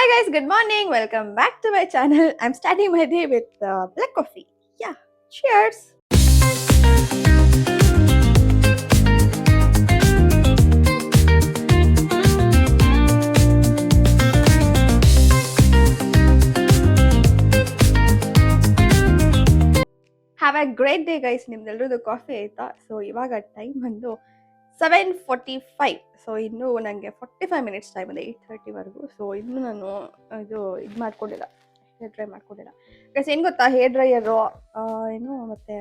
Hi guys, good morning. Welcome back to my channel. I'm starting my day with black coffee. Yeah, cheers. Have a great day guys. ನಿಮ್ದೆಲ್ಲರದು coffee ಆಯ್ತಾ? So ಇವಾಗ time ಬಂದು 7:45. So ಇನ್ನೂ ನನಗೆ 45 minutes time ಇದೆ 8:30ವರೆಗೂ. So ಇನ್ನೂ ನಾನು ಇದು ಮಾಡ್ಕೊಂಡಿಲ್ಲ, ಹೇರ್ ಡ್ರೈ ಮಾಡ್ಕೊಂಡಿಲ್ಲ. ಗೈಸ್ ಏನು ಗೊತ್ತಾ, ಹೇರ್ ಡ್ರೈಯರು ಏನು ಮತ್ತು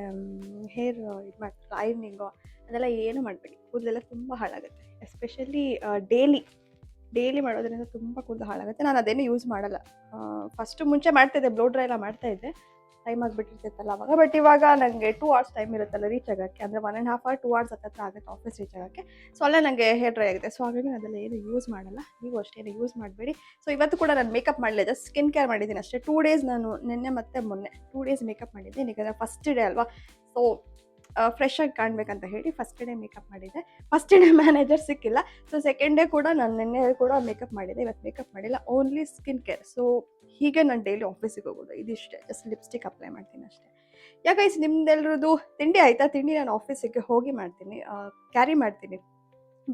ಹೇರ್ ಇದು ಮಾಡ್ತಾರೆ ಐರನಿಂಗು ಅದೆಲ್ಲ ಏನು ಮಾಡಬೇಡಿ. ಕೂದಲೆಲ್ಲ ತುಂಬ ಹಾಳಾಗುತ್ತೆ. ಎಸ್ಪೆಷಲಿ ಡೈಲಿ ಮಾಡೋದ್ರಿಂದ ತುಂಬ ಕೂದಲು ಹಾಳಾಗುತ್ತೆ. ನಾನು ಅದೇನು ಯೂಸ್ ಮಾಡಲ್ಲ. ಫಸ್ಟು ಮುಂಚೆ ಮಾಡ್ತಾಯಿದ್ದೆ, ಬ್ಲೋ ಡ್ರೈ ಎಲ್ಲ ಮಾಡ್ತಾಯಿದ್ದೆ, ಟೈಮ್ ಆಗಿಬಿಟ್ಟಿರ್ತೈತಲ್ಲ ಅವಾಗ. ಬಟ್ ಇವಾಗ ನನಗೆ 2 ಅವರ್ಸ್ ಟೈಮ್ ಇರುತ್ತಲ್ಲ ರೀಚ್ ಆಗೋಕ್ಕೆ, ಅಂದರೆ 1.5 ಅವರ್ 2 ಅವರ್ಸ್ ಹತ್ತಿರ ಆಗುತ್ತೆ ಆಫೀಸ್ ರೀಚ್ ಆಗೋಕ್ಕೆ. ಸೊ ಅಲ್ಲೇ ನನಗೆ ಹೇರ್ ಡ್ರೈ ಆಗುತ್ತೆ. ಸೊ ಹಾಗಾಗಿ ನಾನು ಅದೆಲ್ಲ ಏನು ಯೂಸ್ ಮಾಡಲ್ಲ. ನೀವು ಅಷ್ಟೇ ಏನು ಯೂಸ್ ಮಾಡಬೇಡಿ. ಸೊ ಇವತ್ತು ಕೂಡ ನಾನು ಮೇಕಪ್ ಮಾಡಲಿಲ್ಲ, ಜಸ್ಟ್ ಸ್ಕಿನ್ ಕೇರ್ ಮಾಡಿದ್ದೀನಿ ಅಷ್ಟೇ. 2 ಡೇಸ್ ನಾನು ನಿನ್ನೆ ಮತ್ತು ಮೊನ್ನೆ 2 ಡೇಸ್ ಮೇಕಪ್ ಮಾಡಿದ್ದೆ. ಯಾಕಂದರೆ ಫಸ್ಟ್ ಡೇ ಅಲ್ವಾ, ಸೊ ಫ್ರೆಶ್ ಆಗಿ ಕಾಣಬೇಕಂತ ಹೇಳಿ ಫಸ್ಟ್ ಡೇ ಮೇಕಪ್ ಮಾಡಿದ್ದೆ. ಫಸ್ಟ್ ಡೇ ಮ್ಯಾನೇಜರ್ ಸಿಕ್ಕಿಲ್ಲ. ಸೊ ಸೆಕೆಂಡ್ ಡೇ ಕೂಡ ನಾನು ನಿನ್ನೆ ಕೂಡ ಮೇಕಪ್ ಮಾಡಿದ್ದೆ, ಇವತ್ತು ಮೇಕಪ್ ಮಾಡಿಲ್ಲ, ಓನ್ಲಿ ಸ್ಕಿನ್ ಕೇರ್. ಸೊ ಹೀಗೆ ನಾನು ಡೈಲಿ ಆಫೀಸಿಗೆ ಹೋಗೋದು, ಇದಿಷ್ಟೇ. ಜಸ್ಟ್ ಲಿಪ್ಸ್ಟಿಕ್ ಅಪ್ಲೈ ಮಾಡ್ತೀನಿ ಅಷ್ಟೇ. ಯಾಕೈಸ್ ನಿಮ್ದೆಲ್ಲರದು ತಿಂಡಿ ಆಯಿತಾ? ತಿಂಡಿ ನಾನು ಆಫೀಸಿಗೆ ಹೋಗಿ ಮಾಡ್ತೀನಿ, ಕ್ಯಾರಿ ಮಾಡ್ತೀನಿ.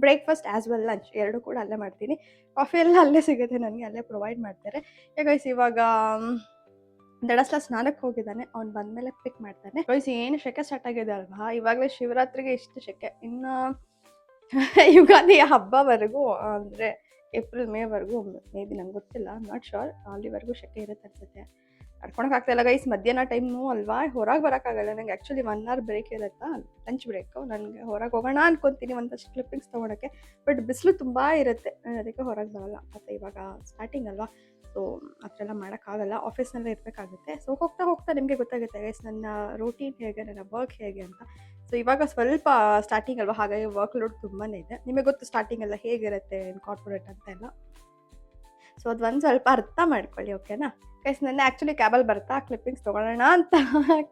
ಬ್ರೇಕ್ಫಾಸ್ಟ್ ಆ್ಯಸ್ ವೆಲ್ ಲಂಚ್ ಎರಡು ಕೂಡ ಅಲ್ಲೇ ಮಾಡ್ತೀನಿ. ಕಾಫಿ ಎಲ್ಲ ಅಲ್ಲೇ ಸಿಗುತ್ತೆ ನನಗೆ, ಅಲ್ಲೇ ಪ್ರೊವೈಡ್ ಮಾಡ್ತಾರೆ. ಯಾಕೈಸ್ ಇವಾಗ ದಡಸ್ಲ ಸ್ನಾನಕ್ಕೆ ಹೋಗಿದ್ದಾನೆ, ಅವ್ನು ಬಂದಮೇಲೆ ಪಿಕ್ ಮಾಡ್ತಾನೆ. ಗೈಸ್ ಏನು ಶೆಕೆ ಸ್ಟಾರ್ಟ್ ಆಗಿದೆ ಅಲ್ವಾ, ಇವಾಗಲೇ ಶಿವರಾತ್ರಿಗೆ ಇಷ್ಟು ಶೆಕೆ, ಇನ್ನು ಯುಗಾದಿ ಹಬ್ಬವರೆಗೂ ಅಂದರೆ ಏಪ್ರಿಲ್ ಮೇವರೆಗೂ ಮೇ ಬಿ ನಂಗೆ ಗೊತ್ತಿಲ್ಲ, ನಾಟ್ ಶೋರ್, ಅಲ್ಲಿವರೆಗೂ ಶೆಕೆ ಇರುತ್ತೆ ಅನ್ಸುತ್ತೆ. ಆಗ್ತಾಯಿಲ್ಲ ಗೈಸ್. ಮಧ್ಯಾಹ್ನ ಟೈಮು ಅಲ್ವಾ, ಹೊರಗೆ ಬರೋಕ್ಕಾಗಲ್ಲ ನನಗೆ. ಆ್ಯಕ್ಚುಲಿ 1 ಅವರ್ ಬ್ರೇಕ್ ಇರುತ್ತಾ, ಲಂಚ್ ಬ್ರೇಕು. ನನಗೆ ಹೊರಗೆ ಹೋಗೋಣ ಅನ್ಕೊತೀನಿ ಒಂದಷ್ಟು ಕ್ಲಿಪ್ಪಿಂಗ್ಸ್ ತೊಗೊಳಕ್ಕೆ, ಬಟ್ ಬಿಸಿಲು ತುಂಬ ಇರುತ್ತೆ, ನಾನು ಅದಕ್ಕೆ ಹೊರಗೆ ಬರೋಲ್ಲ. ಮತ್ತು ಇವಾಗ ಸ್ಟಾರ್ಟಿಂಗ್ ಅಲ್ವಾ, ಸೊ ಆ ಥರ ಎಲ್ಲ ಮಾಡೋಕ್ಕಾಗಲ್ಲ, ಆಫೀಸ್ನಲ್ಲೇ ಇರಬೇಕಾಗುತ್ತೆ. ಸೊ ಹೋಗ್ತಾ ನಿಮಗೆ ಗೊತ್ತಾಗುತ್ತೆ ಗೈಸ್ ನನ್ನ ರೂಟೀನ್ ಹೇಗೆ, ನನ್ನ ವರ್ಕ್ ಹೇಗೆ ಅಂತ. ಸೊ ಇವಾಗ ಸ್ವಲ್ಪ ಸ್ಟಾರ್ಟಿಂಗ್ ಅಲ್ವಾ, ಹಾಗಾಗಿ ವರ್ಕ್ ಲೋಡ್ ತುಂಬಾ ಇದೆ. ನಿಮಗೆ ಗೊತ್ತು ಸ್ಟಾರ್ಟಿಂಗ್ ಎಲ್ಲ ಹೇಗಿರುತ್ತೆ ಕಾರ್ಪೊರೇಟ್ ಅಂತ ಎಲ್ಲ. ಸೊ ಅದು ಒಂದು ಸ್ವಲ್ಪ ಅರ್ಥ ಮಾಡ್ಕೊಳ್ಳಿ, ಓಕೆನಾ ಗೈಸ್. ನನ್ನ ಆ್ಯಕ್ಚುಲಿ ಕ್ಯಾಬಲ್ಲಿ ಬರ್ತಾ ಕ್ಲಿಪ್ಪಿಂಗ್ಸ್ ತೊಗೊಳ್ಳೋಣ ಅಂತ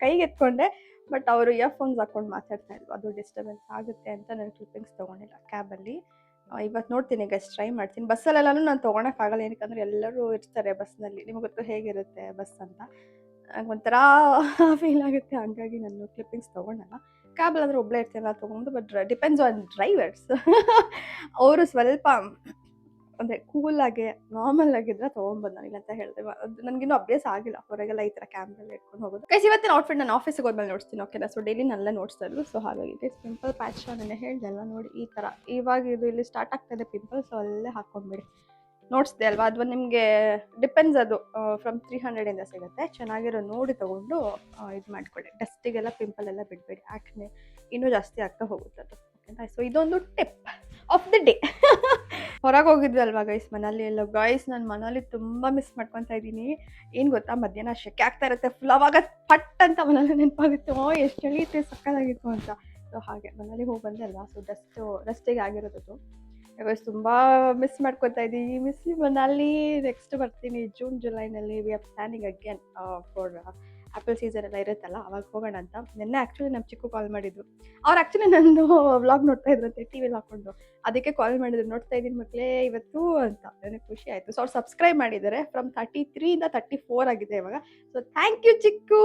ಕೈಗೆ ಎತ್ಕೊಂಡೆ, ಬಟ್ ಅವರು ಇಯರ್ಫೋನ್ಸ್ ಹಾಕ್ಕೊಂಡು ಮಾತಾಡ್ತಾ ಇದ್ರು, ಅದು ಡಿಸ್ಟರ್ಬೆನ್ಸ್ ಆಗುತ್ತೆ ಅಂತ ನಾನು ಕ್ಲಿಪ್ಪಿಂಗ್ಸ್ ತೊಗೊಂಡಿಲ್ಲ ಕ್ಯಾಬಲ್ಲಿ. ಇವತ್ತು ನೋಡ್ತೀನಿ ಗೈಸ್, ಟ್ರೈ ಮಾಡ್ತೀನಿ. ಬಸ್ಸಲ್ಲೆಲ್ಲನೂ ನಾನು ತೊಗೊಳಕ್ಕಾಗಲ್ಲ, ಏನಕ್ಕಂದರೆ ಎಲ್ಲರೂ ಇರ್ತಾರೆ ಬಸ್ನಲ್ಲಿ, ನಿಮಗೆ ಗೊತ್ತು ಹೇಗಿರುತ್ತೆ ಬಸ್ ಅಂತ. ಒಂಥರ ಫೀಲ್ ಆಗುತ್ತೆ, ಹಂಗಾಗಿ ನಾನು ಕ್ಲಿಪ್ಪಿಂಗ್ಸ್ ತೊಗೊಳಲ್ಲ. ಕ್ಯಾಬಲ್ಲಿ ಅಂದರೆ ಒಬ್ಬಳೇ ಇರ್ತೀನಲ್ಲ ತೊಗೊಂಡು. ಬಟ್ ಡಿಪೆಂಡ್ಸ್ ಆನ್ ಡ್ರೈವರ್ಸ್ ಅವರು ಸ್ವಲ್ಪ ಅಂದರೆ ಕೂಲಾಗಿ ನಾರ್ಮಲ್ ಆಗಿದ್ರೆ ತೊಗೊಂಡ್ಬಂದು ನಾನು, ಇಲ್ಲ ಅಂತ ಹೇಳಿದೆ. ಅದು ನನಗಿನ್ನೂ ಅಭ್ಯಾಸ ಆಗಿಲ್ಲ ಹೊರಗೆಲ್ಲ ಈ ಥರ ಕ್ಯಾಮ್ರಲ್ಲಿ ಇಟ್ಕೊಂಡು ಹೋಗೋದು. ಗೈಸ್ ಇವತ್ತಿನ ಔಟ್ಫಿಟ್ ನಾನು ಆಫೀಸಿಗೆ ಹೋದ್ಮೇಲೆ ನೋಡ್ತೀನಿ, ಓಕೆನಾ. ಸೊ ಡೈಲಿ ನಲ್ಲೇ ನೋಡ್ತಾ ಇರೋದು. ಸೊ ಹಾಗಾಗಿ ಗೈಸ್ ಪಿಂಪಲ್ ಪ್ಯಾಚ್ ನಾನು ಹೇಳ್ದೆಲ್ಲ ನೋಡಿ, ಈ ಥರ ಇವಾಗ ಇದು ಇಲ್ಲಿ ಸ್ಟಾರ್ಟ್ ಆಗ್ತಾಯಿದೆ ಪಿಂಪಲ್. ಸೊ ಅಲ್ಲೇ ಹಾಕ್ಕೊಂಡ್ಬಿಡಿ, ನೋಡಿಸ್ದೆ ಅಲ್ವಾ. ಅದು ನಿಮಗೆ ಡಿಪೆಂಡ್ಸ್, ಅದು ಫ್ರಮ್ 300 ಸಿಗುತ್ತೆ. ಚೆನ್ನಾಗಿರೋ ನೋಡಿ ತೊಗೊಂಡು ಇದು ಮಾಡ್ಕೊಳ್ಳಿ. ಡಸ್ಟಿಗೆಲ್ಲ ಪಿಂಪಲ್ ಎಲ್ಲ ಬಿಡಬೇಡಿ, ಯಾಕೆ ಇನ್ನೂ ಜಾಸ್ತಿ ಆಗ್ತಾ ಹೋಗುತ್ತೆ ಅದು, ಓಕೆನಾ. ಸೊ ಇದೊಂದು ಟಿಪ್ ಆಫ್ ದಿ ಡೇ. ಹೊರಗೆ ಹೋಗಿದ್ವಿ ಅಲ್ವಾ ಗೈಸ್, ಮನೇಲಿ ಎಲ್ಲ. ಗೈಸ್ ನಾನು ಮನೇಲಿ ತುಂಬ ಮಿಸ್ ಮಾಡ್ಕೊತಾ ಇದ್ದೀನಿ. ಏನು ಗೊತ್ತಾ, ಮಧ್ಯಾಹ್ನ ಶೆಕೆ ಆಗ್ತಾ ಇರುತ್ತೆ ಫುಲ್, ಅವಾಗ ಪಟ್ ಅಂತ ಮನೇಲಿ ನೆನಪಾಗುತ್ತೆ, ಎಷ್ಟು ಚಳಿ ಇತ್ತು, ಸಕ್ಕತ್ತಾಗಿತ್ತು ಅಂತ. ಸೊ ಹಾಗೆ ಮನೇಲಿ ಹೋಗಿ ಬಂದೆ ಅಲ್ವಾ, ಸೊ ಡಸ್ಟಿಗೆ ಆಗಿರೋದು. ಗೈಸ್ ತುಂಬ ಮಿಸ್ ಮಾಡ್ಕೊತಾ ಇದ್ದೀನಿ. ಮಿಸ್ ಮನಾಲಿ. ನೆಕ್ಸ್ಟ್ ಬರ್ತೀನಿ ಜೂನ್ ಜುಲೈನಲ್ಲಿ. We are planning again for apple season ಎಲ್ಲ ಇರುತ್ತಲ್ಲ, ಅವಾಗ ಹೋಗೋಣ ಅಂತ. ನಿನ್ನೆ ಆ್ಯಕ್ಚುಲಿ ನಮ್ಮ ಚಿಕ್ಕು ಕಾಲ್ ಮಾಡಿದ್ರು. ಅವ್ರು ಆ್ಯಕ್ಚುಲಿ ನಂದು ವ್ಲಾಗ್ ನೋಡ್ತಾ ಇದ್ರಂತೆ ಟಿ ವಿಲಿ ಹಾಕ್ಕೊಂಡು, ಅದಕ್ಕೆ ಕಾಲ್ ಮಾಡಿದ್ರು. ನೋಡ್ತಾ ಇದ್ದೀನಿ ಮಕ್ಕಳೇ ಇವತ್ತು ಅಂತ. ನನಗೆ ಖುಷಿ ಆಯಿತು. ಸೊ ಅವ್ರು ಸಬ್ಸ್ಕ್ರೈಬ್ ಮಾಡಿದ್ದಾರೆ. ಫ್ರಮ್ 33 ಇಂದ 34 ಆಗಿದೆ ಇವಾಗ. ಸೊ ಥ್ಯಾಂಕ್ ಯು ಚಿಕ್ಕು.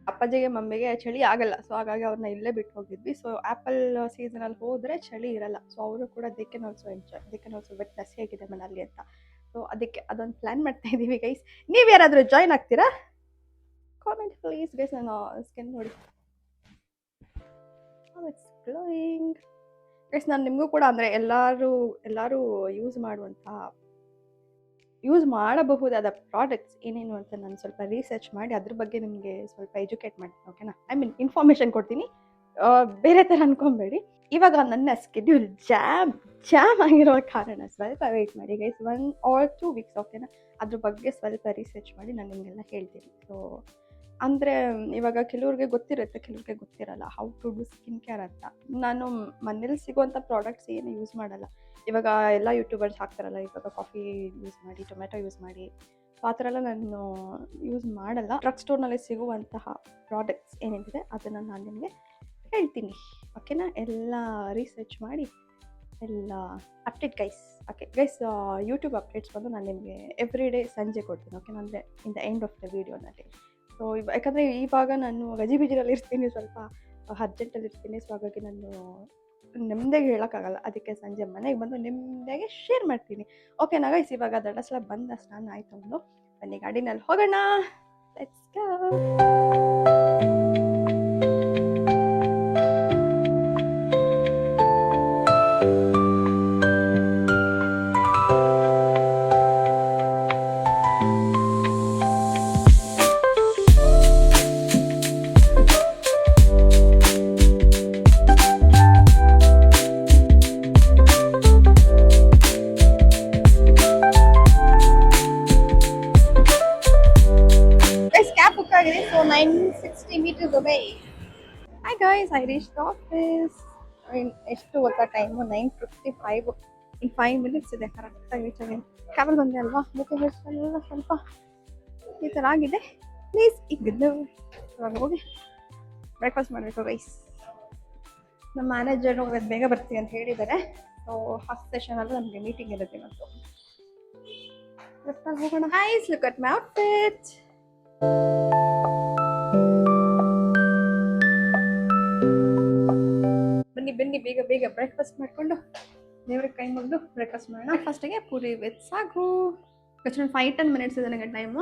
ಅಪ್ಪಾಜಿಗೆ ಮಮ್ಮಿಗೆ ಚಳಿ ಆಗಲ್ಲ, ಸೊ ಹಾಗಾಗಿ ಅವ್ರನ್ನ ಇಲ್ಲೇ ಬಿಟ್ಟು ಹೋಗಿದ್ವಿ. ಸೊ ಆ್ಯಪಲ್ ಸೀಸನಲ್ಲಿ ಹೋದರೆ ಚಳಿ ಇರಲ್ಲ. ಸೊ ಅವರು ಕೂಡ they can also enjoy, they can also witness ಹೇಗಿದೆ ಮನಲ್ಲಿ ಅಂತ. ಸೊ ಅದಕ್ಕೆ ಅದೊಂದು ಪ್ಲ್ಯಾನ್ ಮಾಡ್ತಾ ಇದ್ದೀವಿ ಗೈಸ್. ನೀವು ಯಾರಾದರೂ ಜಾಯ್ನ್ ಆಗ್ತೀರಾ? Comment please guys. ನಾನು ಸ್ಕಿನ್ ನೋಡಿ, ಇಟ್ಸ್ ಗ್ಲೋಯಿಂಗ್ ಗೈಸ್. ನಾನು ನಿಮಗೂ ಕೂಡ ಅಂದರೆ ಎಲ್ಲರೂ ಯೂಸ್ ಮಾಡಬಹುದಾದ ಪ್ರಾಡಕ್ಟ್ಸ್ ಏನೇನು ಅಂತ ನಾನು ಸ್ವಲ್ಪ ರಿಸರ್ಚ್ ಮಾಡಿ ಅದ್ರ ಬಗ್ಗೆ ನಿಮಗೆ ಸ್ವಲ್ಪ ಎಜುಕೇಟ್ ಮಾಡ್ತೀನಿ, ಓಕೆನಾ. ಐ ಮೀನ್ ಇನ್ಫಾರ್ಮೇಷನ್ ಕೊಡ್ತೀನಿ, ಬೇರೆ ಥರ ಅನ್ಕೊಬೇಡಿ. ಇವಾಗ ನನ್ನ ಸ್ಕೆಡ್ಯೂಲ್ ಜಾಮ್ ಆಗಿರೋ ಕಾರಣ ಸ್ವಲ್ಪ ವೆಯ್ಟ್ ಮಾಡಿ ಗೈಸ್, 1 or 2 ವೀಕ್ಸ್, ಓಕೆನಾ. ಅದ್ರ ಬಗ್ಗೆ ಸ್ವಲ್ಪ ರಿಸರ್ಚ್ ಮಾಡಿ ನಾನು ನಿಮಗೆಲ್ಲ ಹೇಳ್ತೀನಿ. ಸೊ ಅಂದರೆ ಇವಾಗ ಕೆಲವ್ರಿಗೆ ಗೊತ್ತಿರುತ್ತೆ, ಕೆಲವ್ರಿಗೆ ಗೊತ್ತಿರಲ್ಲ how to do skin care ಅಂತ. ನಾನು ಮನೇಲಿ ಸಿಗೋವಂಥ ಪ್ರಾಡಕ್ಟ್ಸ್ ಏನು ಯೂಸ್ ಮಾಡಲ್ಲ. ಇವಾಗ ಎಲ್ಲ ಯೂಟ್ಯೂಬರ್ಸ್ ಹಾಕ್ತಾರಲ್ಲ, ಇವಾಗ ಕಾಫಿ ಯೂಸ್ ಮಾಡಿ, ಟೊಮೆಟೊ ಯೂಸ್ ಮಾಡಿ, ಸೊ ಆ ಥರ ಎಲ್ಲ ನಾನು ಯೂಸ್ ಮಾಡಲ್ಲ. ಡ್ರಗ್ ಸ್ಟೋರ್ನಲ್ಲಿ ಸಿಗುವಂತಹ ಪ್ರಾಡಕ್ಟ್ಸ್ ಏನೇನಿದೆ ಅದನ್ನು ನಾನು ನಿಮಗೆ ಹೇಳ್ತೀನಿ, ಓಕೆನಾ. ಎಲ್ಲ ರಿಸರ್ಚ್ ಮಾಡಿ ಎಲ್ಲ update guys. Okay guys, YouTube updates ಬಂದು ನಾನು ನಿಮಗೆ ಎವ್ರಿ ಡೇ ಸಂಜೆ ಕೊಡ್ತೀನಿ. ಓಕೆ, ಅಂದರೆ in the end of the ವೀಡಿಯೋನಲ್ಲಿ. ಸೊ ಯಾಕಂದರೆ ಇವಾಗ ನಾನು ಗಜಿಬಿಜಿರಲ್ಲಿ ಇರ್ತೀನಿ, ಸ್ವಲ್ಪ ಅರ್ಜೆಂಟಲ್ಲಿ ಇರ್ತೀನಿ. ಸೊ ಹಾಗಾಗಿ ನಾನು ನೆಮ್ಮದಿಗೆ ಹೇಳೋಕ್ಕಾಗಲ್ಲ. ಅದಕ್ಕೆ ಸಂಜೆ ಮನೆಗೆ ಬಂದು ನಿಮ್ಮದಾಗೆ ಶೇರ್ ಮಾಡ್ತೀನಿ. ಓಕೆನಾ ಗೈಸ್? ಇವಾಗ ಧರ್ಮಸ್ಥಳ ಬಂದ ಸ್ನಾನ ಆಯಿತು. ಒಂದು ಬನ್ನಿ ಗಾಡಿನಲ್ಲಿ ಹೋಗೋಣ. Let's go. So 960 meters away. Hi guys, I reached the office. ಎಷ್ಟು ಗೊತ್ತಾ ಟೈಮು? 9:55. ಇನ್ನು 5 minutes ಇದೆ ಕರೆಕ್ಟಾಗಿ ರೀಚ್ ಆಗಿ. ಟ್ರಾವೆಲ್ ಬಂದೆ ಅಲ್ವಾ, ಅದಕ್ಕೆ ಎಲ್ಲ ಸ್ವಲ್ಪ ಈ ಥರ ಆಗಿದೆ. ಪ್ಲೀಸ್ ಇದ್ದು ಇವಾಗ ಹೋಗಿ ಬ್ರೇಕ್ಫಾಸ್ಟ್ ಮಾಡಬೇಕು ಗೈಸ್. ನಮ್ಮ ಮ್ಯಾನೇಜರು ಬೇಗ ಬರ್ತೀವಿ ಅಂತ ಹೇಳಿದ್ದಾರೆ. ಸೊ ಫಸ್ಟ್ ಸೆಷನಲ್ಲೂ ನಮಗೆ ಮೀಟಿಂಗ್ ಇರುತ್ತೆ ಇವತ್ತು. ಹೋಗೋಣ. Guys, look at my outfit. ಬನ್ನಿ ಬೇಗ ಬೇಗ ಬ್ರೇಕ್ಫಾಸ್ಟ್ ಮಾಡಿಕೊಂಡು ದೇವ್ರಿಗೆ ಕೈ ಮುಗಿದು ಬ್ರೇಕ್ಫಾಸ್ಟ್ ಮಾಡೋಣ. ಫಸ್ಟಿಗೆ ಪೂರಿ ವಿತ್ ಸಾಗು. ಜಸ್ಟ್ 5-10 minutes ಇದೆ ನನಗೆ ಟೈಮು.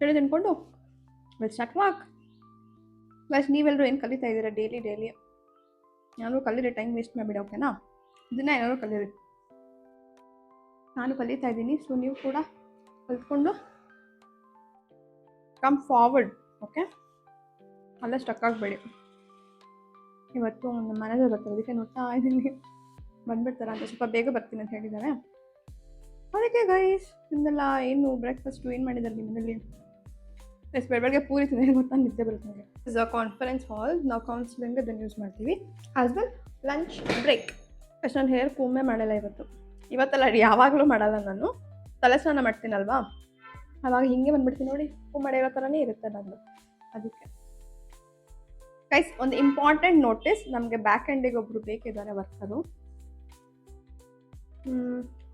ಹೇಳಿ ತಿನ್ಕೊಂಡು ವಿಲ್ ಸ್ಟಾರ್ಟ್ ವಾಕ್. ಗೈಸ್, ನೀವೆಲ್ಲರೂ ಏನು ಕಲಿತಾ ಇದ್ದೀರಾ ಡೈಲಿ? ಏನಾದರೂ ಕಲೀರಿ, ಟೈಮ್ ವೇಸ್ಟ್ ಮಾಡಿಬಿಡಿ. ಓಕೆನಾ? ಇದನ್ನ ಏನಾದರೂ ಕಲೀರಿ. ನಾನು ಕಲಿತಾ ಇದ್ದೀನಿ. ಸೊ ನೀವು ಕೂಡ ಕಲ್ತ್ಕೊಂಡು ಕಮ್ ಫಾರ್ವರ್ಡ್. ಓಕೆ, ಅಲ್ಲೇ ಸ್ಟಕ್ ಆಗಬೇಡಿ. ಇವತ್ತು ನಮ್ಮ ಮ್ಯಾನೇಜರ್ ಬರ್ತಾರೆ, ಅದಕ್ಕೆ ನೋಡ್ತಾ ಇದ್ದೀನಿ ಬಂದ್ಬಿಡ್ತಾರೆ ಅಂತ. ಸ್ವಲ್ಪ ಬೇಗ ಬರ್ತೀನಿ ಅಂತ ಹೇಳಿದ್ದಾರೆ. ಅದಕ್ಕೆ ಗೈಸ್, ನಿಮ್ದೆಲ್ಲ ಏನು ಬ್ರೇಕ್ಫಾಸ್ಟು ಏನು ಮಾಡಿದ್ದಾರೆ ನಿಮ್ಮಲ್ಲಿ? ಎಸ್, ಬೆಳಗ್ಗೆ ಪೂರಿ ತಿಂದರೆ ಗೊತ್ತಾ ನಿದ್ದೆ ಬರುತ್ತೆ ನನಗೆ. Is a conference hall. ನಾವು ಕೌನ್ಸಿಲಿಂಗ್ ಅದನ್ನು ಯೂಸ್ ಮಾಡ್ತೀವಿ. As well lunch break. ಅಷ್ಟು ನಾನು ಹೇರ್ ಕೂಮೆ ಮಾಡಲ್ಲ ಇವತ್ತೆಲ್ಲ ಯಾವಾಗಲೂ ಮಾಡಲ್ಲ. ನಾನು ತಲೆ ಸ್ನಾನ ಮಾಡ್ತೀನಲ್ವಾ, ಆವಾಗ ಹಿಂಗೆ ಬಂದ್ಬಿಡ್ತೀನಿ ನೋಡಿ, ಕೂಮ್ ಮಾಡಿರೋ ಥರನೇ ಇರುತ್ತೆ ನಂದು. ಅದಕ್ಕೆ ಗೈಸ್, ಒಂದು ಇಂಪಾರ್ಟೆಂಟ್ ನೋಟಿಸ್. ನಮಗೆ ಬ್ಯಾಕ್ ಎಂಡಿಗೆ ಒಬ್ಬರು ಬೇಕಿದ್ದಾರೆ ವರ್ಕರು.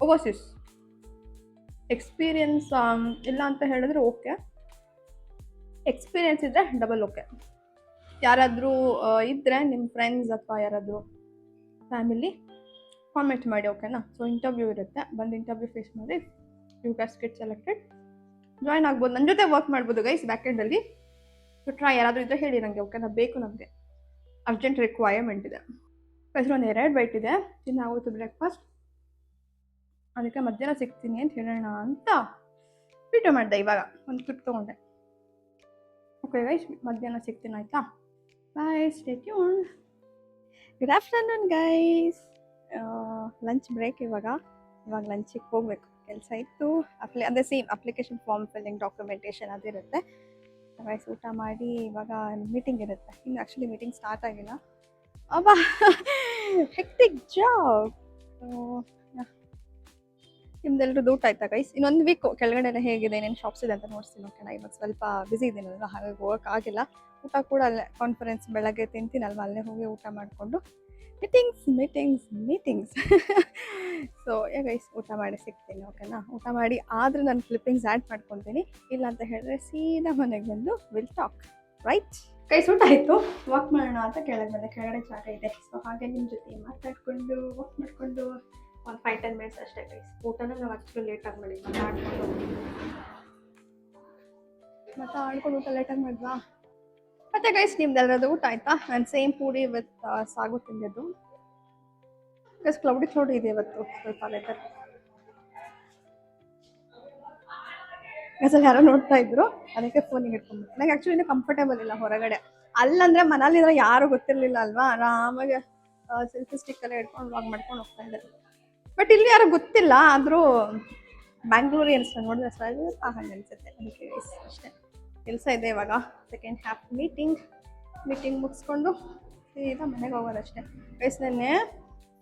ಓವರ್ಸೀಸ್ ಎಕ್ಸ್ಪೀರಿಯನ್ಸ್ ಇಲ್ಲ ಅಂತ ಹೇಳಿದ್ರೆ ಓಕೆ, ಎಕ್ಸ್ಪೀರಿಯನ್ಸ್ ಇದ್ದರೆ ಡಬಲ್ ಓಕೆ. ಯಾರಾದರೂ ಇದ್ದರೆ ನಿಮ್ಮ ಫ್ರೆಂಡ್ಸ್ ಅಥವಾ ಯಾರಾದರೂ ಫ್ಯಾಮಿಲಿ ಕಾಮೆಂಟ್ ಮಾಡಿ. ಓಕೆನಾ? ಸೊ ಇಂಟರ್ವ್ಯೂ ಇರುತ್ತೆ, ಬಂದು ಇಂಟರ್ವ್ಯೂ ಫೇಸ್ ಮಾಡಿ. You guys get selected, join ಆಗ್ಬೋದು, ನನ್ನ ಜೊತೆ ವರ್ಕ್ ಮಾಡ್ಬೋದು ಗೈಸ್ ಬ್ಯಾಕ್ ಎಂಡಲ್ಲಿ. ಸೊ ಟ್ರೈ ಯಾರಾದರೂ ಇದ್ದರೆ ಹೇಳಿ ನನಗೆ. ಓಕೆನಾ? ಬೇಕು, ನಮಗೆ ಅರ್ಜೆಂಟ್ ರಿಕ್ವೈರ್ಮೆಂಟ್ ಇದೆ. ಹೆಸರು ಒಂದು 2 ಬೈಟ್ ಇದೆ, ತಿನ್ನಾಗೋಯ್ತು ಬ್ರೇಕ್ಫಾಸ್ಟ್. ಅದಕ್ಕೆ ಮಧ್ಯಾಹ್ನ ಸಿಗ್ತೀನಿ ಅಂತ ಹೇಳೋಣ ಅಂತ ವಿಡಿಯೋ ಮಾಡಿದೆ. ಇವಾಗ ಒಂದು ಕ್ಲಿಪ್ ತೊಗೊಂಡೆ. ಓಕೆ ಗೈಸ್, ಮಧ್ಯಾಹ್ನ ಸಿಗ್ತೀನಿ, ಆಯಿತಾ? Bye, stay tuned. Good afternoon guys. Lunch break ಇವಾಗ ಲಂಚಿಗೆ ಹೋಗ್ಬೇಕು. ಕೆಲಸ ಇತ್ತು, ಅದೇ same application form filling, documentation ಅದಿರುತ್ತೆ. ಗೈಸ್, ಊಟ ಮಾಡಿ ಇವಾಗ ಮೀಟಿಂಗ್ ಇರುತ್ತೆ. ಇನ್ನು ಆ್ಯಕ್ಚುಲಿ ಮೀಟಿಂಗ್ ಸ್ಟಾರ್ಟ್ ಆಗಿಲ್ಲ. ಅಬ್ಬಾ, ಹೆಕ್ಟಿಕ್ ಜಾಬ್. ನಿಮ್ದೆಲ್ಲರದ್ದು ಊಟ ಆಯ್ತಾ ಗೈಸ್? ಇನ್ನೊಂದು ವೀಕು ಕೆಳಗಡೆ ಎಲ್ಲ ಹೇಗಿದೆ, ಏನೇನು ಶಾಪ್ಸ್ ಇದೆ ಅಂತ ನೋಡ್ತೀನಿ. ಓಕೆನಾ? ಇವಾಗ ಸ್ವಲ್ಪ ಬ್ಯುಸಿ ಇದ್ದೀನಲ್ವ, ಹಾಗಾಗಿ ಹೋಗೋಕೆ ಆಗಿಲ್ಲ. ಊಟ ಕೂಡ ಅಲ್ಲೇ ಕಾನ್ಫರೆನ್ಸ್ ಬೆಳಗ್ಗೆ ತಿಂತೀನಲ್ವ, ಅಲ್ಲೇ ಹೋಗಿ ಊಟ ಮಾಡಿಕೊಂಡು ಮೀಟಿಂಗ್ಸ್ ಸೊ ಗೈಸ್, ಊಟ ಮಾಡಿ ಸಿಗ್ತೀನಿ. ಓಕೆನಾ? ಊಟ ಮಾಡಿ ಆದರೆ ನಾನು ಕ್ಲಿಪ್ಪಿಂಗ್ಸ್ ಆ್ಯಡ್ ಮಾಡ್ಕೊತೀನಿ. ಇಲ್ಲ ಅಂತ ಹೇಳಿದ್ರೆ ಸೀದಾ ಮನೆಗೆ ಬಂದು ವಿಲ್ ಟಾಕ್, ರೈಟ್ ಗೈಸ್? ಊಟ ಆಯಿತು, ವಾಕ್ ಮಾಡೋಣ ಅಂತ ಕೆಳಗಡೆ ಜಾಗ ಇದೆ. ಸೊ ಹಾಗೆ ನಿಮ್ಮ ಜೊತೆ ಮಾತಾಡಿಕೊಂಡು ವಾಕ್ ಮಾಡಿಕೊಂಡು ಒಂದು 5-10 minutes ಅಷ್ಟೇ ಗೈಸ್. ಊಟನೂ ನಾವು ಆ್ಯಕ್ಚುಲಿ ಲೇಟಾಗಿ ಮಾಡಿದ್ವಿ, ಮಾತಾಡ್ಕೊಂಡು ಊಟ ಲೇಟಾಗಿ ಮಾಡಿದ್ವಾ? ಮತ್ತೆ ಗೈಸ್, ನಿಮ್ದೆಲ್ಲರದ್ದು ಊಟ ಆಯ್ತಾ? ನಾನು ಸೇಮ್ ಪೂರಿ ವಿತ್ ಸಾಗು ತಿಂದಿದ್ದು ಗೈಸ್. ಕ್ಲೌಡಿ ಇದೆ ಇವತ್ತು, ಸ್ವಲ್ಪ ವೆದರ್. ಗೈಸಲ್ಲಿ ಯಾರೋ ನೋಡ್ತಾ ಇದ್ರು, ಅದಕ್ಕೆ ಫೋನಿಗೆ ಇಟ್ಕೊಂಡ್ಬಿಟ್ಟು. ನನಗೆ ಆ್ಯಕ್ಚುಲಿ ಇನ್ನೂ ಕಂಫರ್ಟೇಬಲ್ ಇಲ್ಲ ಹೊರಗಡೆ. ಅಲ್ಲಂದರೆ ಮನೇಲಿದ್ರೆ ಯಾರೂ ಗೊತ್ತಿರಲಿಲ್ಲ ಅಲ್ವಾ, ಆರಾಮಾಗಿ ಸೆಲ್ಫಿ ಸ್ಟಿಕ್ಕಲ್ಲೇ ಇಟ್ಕೊಂಡು ವಾಕ್ ಮಾಡ್ಕೊಂಡು ಹೋಗ್ತಾ ಇದ್ದಾರೆ. ಬಟ್ ಇಲ್ಲಿ ಯಾರು ಗೊತ್ತಿಲ್ಲ, ಆದರೂ ಬ್ಯಾಂಗ್ಳೂರಿಯನ್ಸ್ ನೋಡಿದ್ರೆ ಸ್ವಲ್ಪ ಹಂಗೆ ಅನಿಸುತ್ತೆ. ಅದಕ್ಕೆ ಗೈಸ್ ಅಷ್ಟೇ. ಕೆಲಸ ಇದೆ ಇವಾಗ, ಸೆಕೆಂಡ್ ಹಾಫ್ ಮೀಟಿಂಗ್ ಮುಗಿಸ್ಕೊಂಡು ಸೀದಾ ಮನೆಗೆ ಹೋಗೋದಷ್ಟೇ ಗೈಸ್. ನೆನ್ನೆ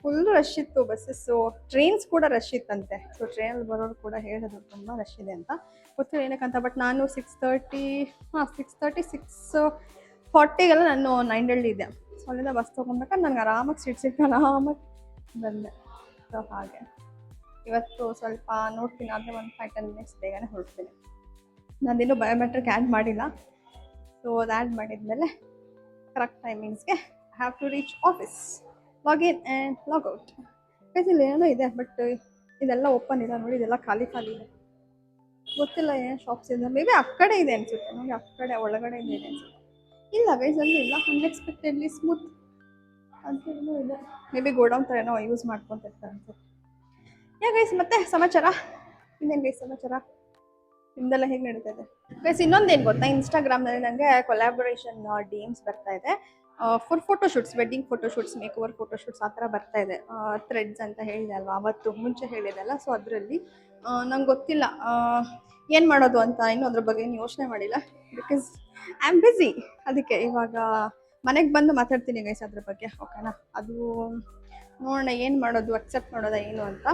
ಫುಲ್ ರಶ್ ಇತ್ತು, ಬಸ್ಸಸ್ಸು, ಟ್ರೈನ್ಸ್ ಕೂಡ ರಶ್ ಇತ್ತಂತೆ. ಸೊ ಟ್ರೈನಲ್ಲಿ ಬರೋರು ಕೂಡ ಹೇಳಿದ್ರು ತುಂಬ ರಶ್ ಇದೆ ಅಂತ. ಗೊತ್ತಿಲ್ಲ ಏನಕ್ಕಂತ. ಬಟ್ ನಾನು 6:30 40ಗೆಲ್ಲ ನಾನು 9 ಇದ್ದೆ. ಸೊ ಅಲ್ಲಿಂದ ಬಸ್ ತೊಗೊಬೇಕಾದ್ರೆ ನನಗೆ ಆರಾಮಾಗಿ ಸೀಟ್ ಸಿಕ್ತು, ಆರಾಮಾಗಿ ಬಂದೆ. ಸೊ ಹಾಗೆ ಇವತ್ತು ಸ್ವಲ್ಪ ನೋಡ್ತೀನಿ, ಆದರೆ ಒಂದು 5-10 ಮಿನಿಟ್ಸ್ ಬೇಗನೆ ಹೊರಡ್ತೀನಿ. ನಂದಿನ್ನೂ ಬಯೋಮೆಟ್ರಿಕ್ ಆ್ಯಡ್ ಮಾಡಿಲ್ಲ. ಸೊ ಅದು ಆ್ಯಡ್ ಮಾಡಿದ್ಮೇಲೆ ಕರೆಕ್ಟ್ ಟೈಮಿಂಗ್ಸ್ಗೆ have to reach office, login and logout. ಇಲ್ಲಿ ಏನೋ ಇದೆ, ಬಟ್ ಇದೆಲ್ಲ ಓಪನ್ ಇಲ್ಲ ನೋಡಿ, ಇದೆಲ್ಲ ಖಾಲಿ ಇದೆ. ಗೊತ್ತಿಲ್ಲ ಏನು ಶಾಪ್ಸ್ ಇದೆ, ಮೇ ಬಿ ಆ ಕಡೆ ಇದೆ ಅನ್ಸುತ್ತೆ ನೋಡಿ, ಆ ಕಡೆ ಒಳಗಡೆ ಇದೆ ಅನ್ಸುತ್ತೆ. ಇಲ್ಲ ಗೈಸ್, ಅಲ್ಲಿ ಇಲ್ಲ. ಅನ್ಎಕ್ಸ್ಪೆಕ್ಟೆಡ್ಲಿ ಸ್ಮೂತ್ ಅಂತ ಏನೋ ಇದೆ. ಮೇ ಬಿ ಗೋಡೌನ್ ಥರ ಏನೋ ಯೂಸ್ ಮಾಡ್ಕೊತಿರ್ತಾರೆ ಅನ್ಸುತ್ತೆ. ಗೈಸ್ ಮತ್ತೆ ಸಮಾಚಾರ ಇನ್ನೇನು ಗೈಸ್ ಸಮಾಚಾರ ನಿಮ್ದೆಲ್ಲ ಹೇಗೆ ನಡೀತಾ ಇದೆ ಗೈಸ್? ಇನ್ನೊಂದೇನು ಗೊತ್ತಾ, ಇನ್ಸ್ಟಾಗ್ರಾಮ್ನಲ್ಲಿ ನನಗೆ ಕೊಲ್ಯಾಬೊರೇಷನ್ ಡಿ.ಎಮ್ಸ್ ಬರ್ತಾ ಇದೆ for photoshoots, wedding photoshoots, make over photoshoots ಆ ಥರ ಬರ್ತಾ ಇದೆ. ಥ್ರೆಡ್ಸ್ ಅಂತ ಹೇಳಿದೆ ಅಲ್ವಾ, ಅವತ್ತು ಮುಂಚೆ ಹೇಳಿದೆಲ್ಲ. ಸೊ ಅದರಲ್ಲಿ ನಂಗೆ ಗೊತ್ತಿಲ್ಲ ಏನು ಮಾಡೋದು ಅಂತ, ಇನ್ನೂ ಅದ್ರ ಬಗ್ಗೆ ಏನು ಯೋಚನೆ ಮಾಡಿಲ್ಲ. Because I am busy. ಅದಕ್ಕೆ ಇವಾಗ ಮನೆಗೆ ಬಂದು ಮಾತಾಡ್ತೀನಿ ಗೈಸ್ ಅದ್ರ ಬಗ್ಗೆ, ಓಕೆನಾ? ಅದು ನೋಡೋಣ ಏನು ಮಾಡೋದು, ಅಕ್ಸೆಪ್ಟ್ ಮಾಡೋದಾ ಏನು ಅಂತ.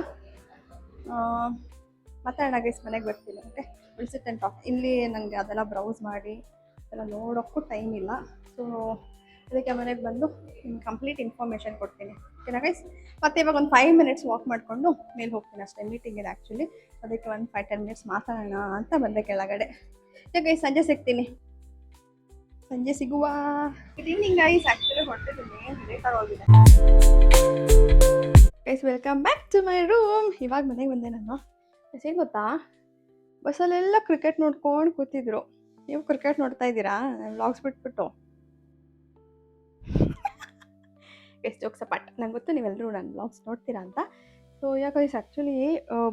ಮಾತಾಡೋಣ ಗೈಸ್, ಮನೆಗೆ ಬರ್ತೀನಿ. Okay, will sit and talk. ಇಲ್ಲಿ ನನಗೆ ಅದೆಲ್ಲ ಬ್ರೌಸ್ ಮಾಡಿ ಅದೆಲ್ಲ ನೋಡೋಕ್ಕೂ ಟೈಮ್ ಇಲ್ಲ. ಸೊ ಅದಕ್ಕೆ ಮನೆಗೆ ಬಂದು ಕಂಪ್ಲೀಟ್ ಇನ್ಫಾರ್ಮೇಷನ್ ಕೊಡ್ತೀನಿ, ಓಕೆನಾ ಗೈಸ್? ಮತ್ತು ಇವಾಗ ಒಂದು 5 ಮಿನಿಟ್ಸ್ ವಾಕ್ ಮಾಡಿಕೊಂಡು ಮೇಲೆ ಹೋಗ್ತೀನಿ ಅಷ್ಟೇ. ಮೀಟಿಂಗ್ ಇದೆ ಆ್ಯಕ್ಚುಲಿ, ಅದಕ್ಕೆ ಒಂದು 5-10 ಮಿನಿಟ್ಸ್ ಮಾತಾಡೋಣ ಅಂತ ಬಂದೆ ಕೆಳಗಡೆ. ಗೈಸ್ ಸಂಜೆ ಸಿಗ್ತೀನಿ, ಸಂಜೆ ಸಿಗುವ. ಗುಡ್ ಈವ್ನಿಂಗ್ ಗೈಸ್, ಆ್ಯಕ್ಚುಲಿ ಹೊರಟಿದ್ದೀನಿ, ಲೇಟ್ ಆಗೋಗಿದೆ. Guys welcome back to my room. ಇವಾಗ ಮನೆಗೆ ಬಂದೆ ನಾನು. ಏನು ಗೊತ್ತಾ, ಬಸ್ಸಲ್ಲೆಲ್ಲ ಕ್ರಿಕೆಟ್ ನೋಡ್ಕೊಂಡು ಕೂತಿದ್ರು. ನೀವು ಕ್ರಿಕೆಟ್ ನೋಡ್ತಾ ಇದ್ದೀರಾ ವ್ಲಾಗ್ಸ್ ಬಿಟ್ಬಿಟ್ಟು? ಎಷ್ಟು ಜೋಕ್ ಸಪಾಟ್. ನಂಗೆ ಗೊತ್ತು ನೀವೆಲ್ಲರೂ ನನ್ನ ವ್ಲಾಗ್ಸ್ ನೋಡ್ತೀರಾ ಅಂತ. ಸೊ ಯಾಕೆ ಆ್ಯಕ್ಚುಲಿ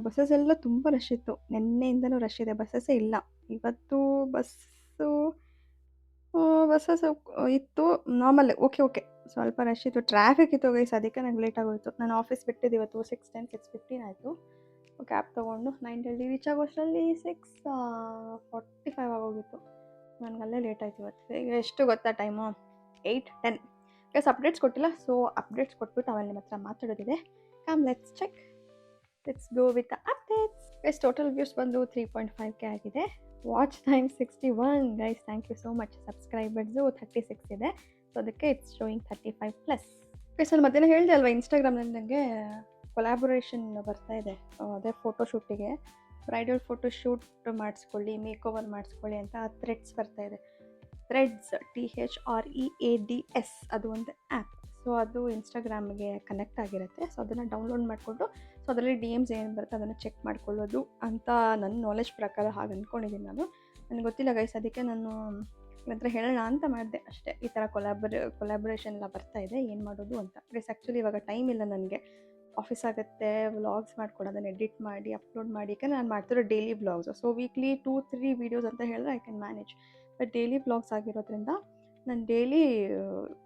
ಬಸ್ಸಸ್ ಎಲ್ಲ ತುಂಬ ರಶ್ ಇತ್ತು. ನಿನ್ನೆಯಿಂದನೂ ರಶ್ ಇದೆ, ಬಸ್ಸಸ್ಸೇ ಇಲ್ಲ ಇವತ್ತು. ಬಸ್ಸಸ್ ಇತ್ತು ನಾರ್ಮಲ್, ಓಕೆ ಸ್ವಲ್ಪ ರಶ್ ಇತ್ತು, ಟ್ರಾಫಿಕ್ ಇತ್ತು ಗೈಸ್. ಅದಕ್ಕೆ ನಂಗೆ ಲೇಟ್ ಆಗೋಯಿತು. ನಾನು ಆಫೀಸ್ ಬಿಟ್ಟಿದ್ದು ಇವತ್ತು 6:10 ಆಯಿತು. ಕ್ಯಾಬ್ ತೊಗೊಂಡು 9 ರೀಚ್ ಆಗೋಷ್ಟರಲ್ಲಿ 6:45 ಆಗೋಗಿತ್ತು. ನನಗಲ್ಲೇ ಲೇಟ್ ಆಯ್ತು ಇವತ್ತು. ಈಗ ಎಷ್ಟು ಗೊತ್ತಾ ಟೈಮು? 8:10. ಗೈಸ್ ಅಪ್ಡೇಟ್ಸ್ ಕೊಟ್ಟಿಲ್ಲ, ಸೊ ಅಪ್ಡೇಟ್ಸ್ ಕೊಟ್ಬಿಟ್ಟು ಆಮೇಲೆ ನಿಮ್ಮ ಹತ್ರ ಮಾತಾಡೋದಿದೆ. Let's check, let's go with the updates. Guys total views ಬಂದು 3.5K ಆಗಿದೆ. Watch time 61 guys, thank you so much. Subscribers 36 ಇದೆ, ಸೊ ಅದಕ್ಕೆ ಇಟ್ಸ್ ಶೋಯಿಂಗ್ 35+. ಗೈಸ್ ನಾನು ಮಧ್ಯಾಹ್ನ ಹೇಳಿದೆ ಅಲ್ವಾ, ಇನ್ಸ್ಟಾಗ್ರಾಮ್ನಲ್ಲಿ ನನಗೆ ಕೊಲ್ಯಾಬೊರೇಷನ್ ಬರ್ತಾ ಇದೆ. ಅದೇ ಫೋಟೋಶೂಟಿಗೆ, ಬ್ರೈಡಲ್ ಫೋಟೋಶೂಟ್ ಮಾಡಿಸ್ಕೊಳ್ಳಿ, ಮೇಕ್ ಓವರ್ ಮಾಡಿಸ್ಕೊಳ್ಳಿ ಅಂತ ಥ್ರೆಡ್ಸ್ ಬರ್ತಾ ಇದೆ. ಥ್ರೆಡ್ಸ್ THREADS, ಅದು ಒಂದು ಆ್ಯಪ್. ಸೊ ಅದು ಇನ್ಸ್ಟಾಗ್ರಾಮ್ಗೆ ಕನೆಕ್ಟ್ ಆಗಿರುತ್ತೆ. ಸೊ ಅದನ್ನು ಡೌನ್ಲೋಡ್ ಮಾಡಿಕೊಂಡು, ಸೊ ಅದರಲ್ಲಿ DMs ಏನು ಬರುತ್ತೆ ಅದನ್ನು ಚೆಕ್ ಮಾಡ್ಕೊಳ್ಳೋದು ಅಂತ ನನ್ನ ನಾಲೆಜ್ ಪ್ರಕಾರ ಹಾಗೆ ಅಂದ್ಕೊಂಡಿದ್ದೀನಿ ನಾನು. ನನಗೆ ಗೊತ್ತಿಲ್ಲ ಗೈಸ್, ಅದಕ್ಕೆ ನಾನು ನಿಮ್ಮ ಹತ್ರ ಹೇಳೋಣ ಅಂತ ಮಾಡಿದೆ ಅಷ್ಟೇ. ಈ ಥರ ಕೊಲ್ಯಾಬೊರೇಷನ್ ಎಲ್ಲ ಬರ್ತಾ ಇದೆ, ಏನು ಮಾಡೋದು ಅಂತ. ಗೈಸ್ ಆ್ಯಕ್ಚುಲಿ ಇವಾಗ ಟೈಮ್ ಇಲ್ಲ ನನಗೆ, ಆಫೀಸ್ ಆಗುತ್ತೆ, ವ್ಲಾಗ್ಸ್ ಮಾಡ್ಕೊಂಡು ಅದನ್ನು ಎಡಿಟ್ ಮಾಡಿ ಅಪ್ಲೋಡ್ ಮಾಡಿ. ಯಾಕಂದರೆ ನಾನು ಮಾಡ್ತಿರೋ daily vlogs, so weekly 2-3 videos ಅಂತ ಹೇಳಿದ್ರೆ I can manage. But daily vlogs ಆಗಿರೋದ್ರಿಂದ ನಾನು ಡೈಲಿ